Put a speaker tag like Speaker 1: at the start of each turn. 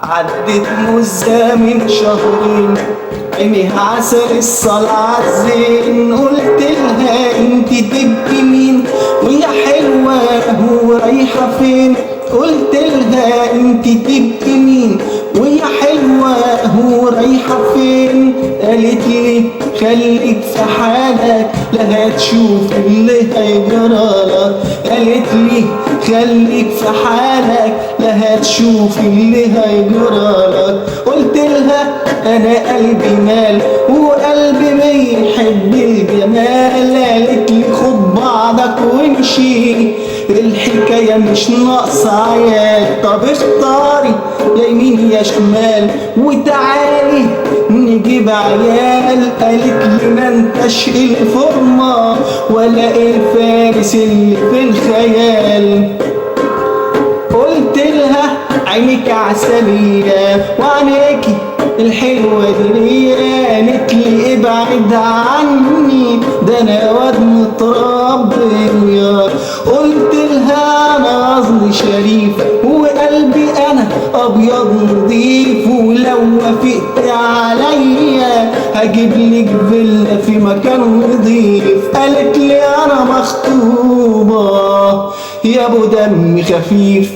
Speaker 1: عدت مزة من شهرين، عينيها عسل الصلاة عالزين. قلت لها انت تبقي مين ويا حلوة هو رايحة فين؟ قلت لها انت تبقي مين ويا حلوة هو رايحة فين؟ قالت لي خليك في حالك لا هتشوف اللي هيجرالك. قالت لي خليك في حالك لا هتشوف اللي هيجرالك. قلت لها انا قلبي مال وقلبي ما يحب الجمال. قالت لي خد بعضك وامشي، الحكاية مش ناقصة عيال. طب اختاري يا يمين يا شمال وتعالي نجيب عيال. قالت لي ما انتش الفورمة ولا الفارس اللي في الخيال. قلت لها عينيك عسلية وعينيكي الحلوة دي. قالت لي ابعد عني ده انا واد متربي. قلت لها انا قصدي شريف وقلبي انا ابيض نضيف، ولو وافقت عليا هجيب لك فيلا في مكان نضيف. قالت لي انا مخطوبة يا ابو دم خفيف.